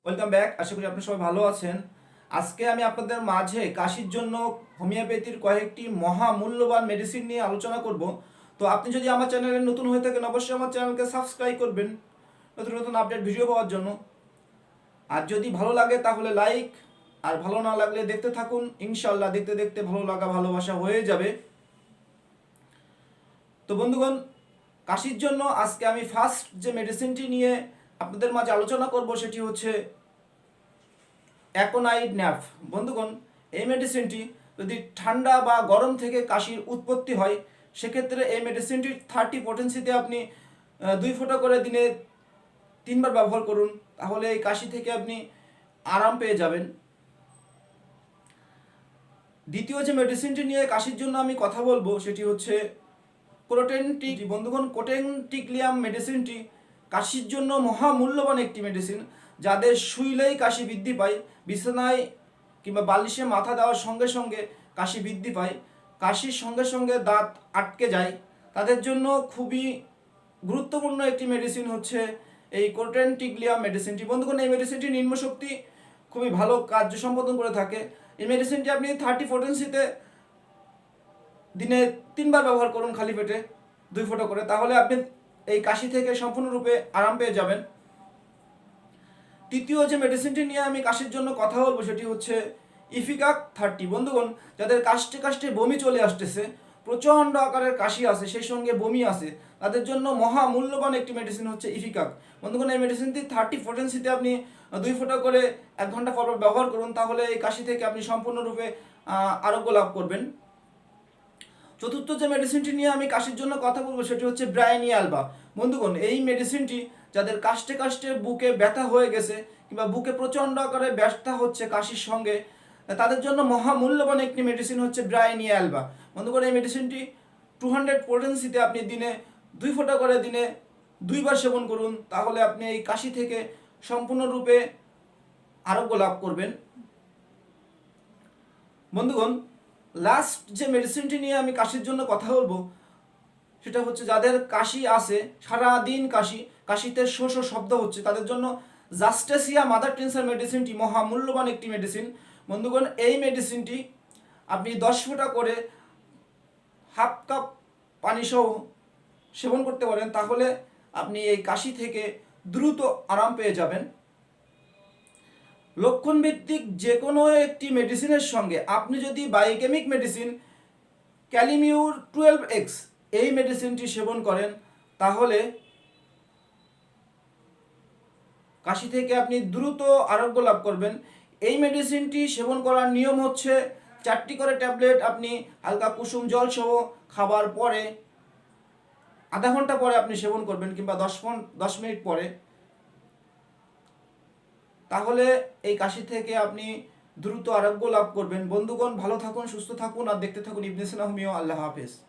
Welcome back. আশা করি আপনারা সবাই ভালো আছেন। আজকে আমি আপনাদের মাঝে কাশির জন্য হোমিওপ্যাথির কয়েকটি মহামূল্যবান মেডিসিন নিয়ে আলোচনা করব। তো আপনি যদি আমার চ্যানেলে নতুন হয়ে থাকেন অবশ্যই আমার চ্যানেলকে সাবস্ক্রাইব করবেন নতুন নতুন আপডেট ভিডিও পাওয়ার জন্য। আর যদি ভালো লাগে তাহলে লাইক, আর ভালো না লাগলে দেখতে থাকুন। ইনশাল্লাহ দেখতে দেখতে ভালো লাগা ভালোবাসা হয়ে যাবে। তো বন্ধুগণ, কাশির জন্য আজকে আমি ফার্স্ট যে মেডিসিনটি নিয়ে আপনাদের মাঝে আলোচনা করব সেটি হচ্ছে অ্যাকোনাইড ন্যাপ। বন্ধুগণ, এই মেডিসিনটি যদি ঠান্ডা বা গরম থেকে কাশির উৎপত্তি হয় সেক্ষেত্রে এই মেডিসিনটি 30 পোটেন্সিতে আপনি 2 ফোঁটা করে দিনে 3বার ব্যবহার করুন, তাহলে এই কাশি থেকে আপনি আরাম পেয়ে যাবেন। দ্বিতীয় যে মেডিসিনটি নিয়ে কাশির জন্য আমি কথা বলবো সেটি হচ্ছে কোটেনটিক। বন্ধুগণ, কোটেনটিক্লিয়াম মেডিসিনটি কাশির জন্য মহামূল্যবান একটি মেডিসিন। যাদের শুইলেই কাশি বৃদ্ধি পায়, বিছানায় কিংবা বালিশে মাথা দেওয়ার সঙ্গে সঙ্গে কাশি বৃদ্ধি পায়, কাশির সঙ্গে সঙ্গে দাঁত আটকে যায়, তাদের জন্য খুবই গুরুত্বপূর্ণ একটি মেডিসিন হচ্ছে এই কোটেনটিক্লিয়াম মেডিসিনটি। বন্ধুগণ, এই মেডিসিনটি নিম্নশক্তি খুবই ভালো কার্য সম্পাদন করে থাকে। এই মেডিসিনটি আপনি 30 পোটেন্সিতে দিনে 3বার ব্যবহার করুন খালি পেটে 2 ফোঁটা করে, তাহলে আপনি এই কাশি থেকে সম্পূর্ণরূপে আরাম পেয়ে যাবেন। তৃতীয় যে মেডিসিনটি নিয়ে আমি কাশির জন্য কথা বলবো সেটি হচ্ছে ইফিকাক 30। বন্ধুগণ, যাদের কাশতে কাশতে বমি চলে আসতেছে, প্রচণ্ড আকারের কাশি আছে সেই সঙ্গে বমি আছে, তাদের জন্য মহামূল্যবান একটি মেডিসিন হচ্ছে ইফিকাক। বন্ধুগণ, এই মেডিসিনটি 30 পোটেন্সিতে আপনি 2 ফোঁটা করে 1 ঘন্টা পর পর ব্যবহার করুন, তাহলে এই কাশি থেকে আপনি সম্পূর্ণরূপে আরোগ্য লাভ করবেন। চতুর্থ যে মেডিসিনটি নিয়ে আমি কাশির জন্য কথা বলবো সেটি হচ্ছে ব্রায়ানি অ্যালবা। বন্ধুগণ, এই মেডিসিনটি যাদের কাশতে কাশতে বুকে ব্যথা হয়ে গেছে কিংবা বুকে প্রচণ্ড আকারে ব্যথা হচ্ছে কাশির সঙ্গে, তাদের জন্য মহামূল্যবান একটি মেডিসিন হচ্ছে ব্রায়ানি অ্যালবা। বন্ধুগণ, এই মেডিসিনটি 200 পোটেন্সিতে আপনি দিনে 2 ফোঁটা করে দিনে 2বার সেবন করুন, তাহলে আপনি এই কাশি থেকে সম্পূর্ণরূপে আরোগ্য লাভ করবেন। বন্ধুগণ, লাস্ট যে মেডিসিনটি নিয়ে আমি কাশির জন্য কথা বলবো সেটা হচ্ছে যাদের কাশি আছে, সারাদিন কাশিতে শো শো শব্দ হচ্ছে, তাদের জন্য জাস্টেসিয়া মাদার টেন্সার মেডিসিনটি মহামূল্যবান একটি মেডিসিন। বন্ধুগণ, এই মেডিসিনটি আপনি 10 ফোঁটা করে ½ কাপ পানি সহ সেবন করতে পারেন, তাহলে আপনি এই কাশি থেকে দ্রুত আরাম পেয়ে যাবেন। লক্ষণ ভিত্তিক যে কোনো একটি মেডিসিনের সঙ্গে আপনি যদি বায়োকেমিক মেডিসিন ক্যালিমিউর 12X এই মেডিসিনটি সেবন করেন, তাহলে কাশি থেকে আপনি দ্রুত আরোগ্য লাভ করবেন। এই মেডিসিনটি সেবন করার নিয়ম হচ্ছে 4টি করে ট্যাবলেট আপনি হালকা কুসুম জল সহ খাবার পরে আধা ঘন্টা পরে আপনি সেবন করবেন কিংবা 10 মিনিট পরে, তাহলে এই কাশি থেকে আপনি দ্রুত আরোগ্য লাভ করবেন। বন্ধুগণ, ভালো থাকুন, সুস্থ থাকুন আর দেখতে থাকুন ইবনে সিনা হোমিও। আল্লাহ হাফেজ।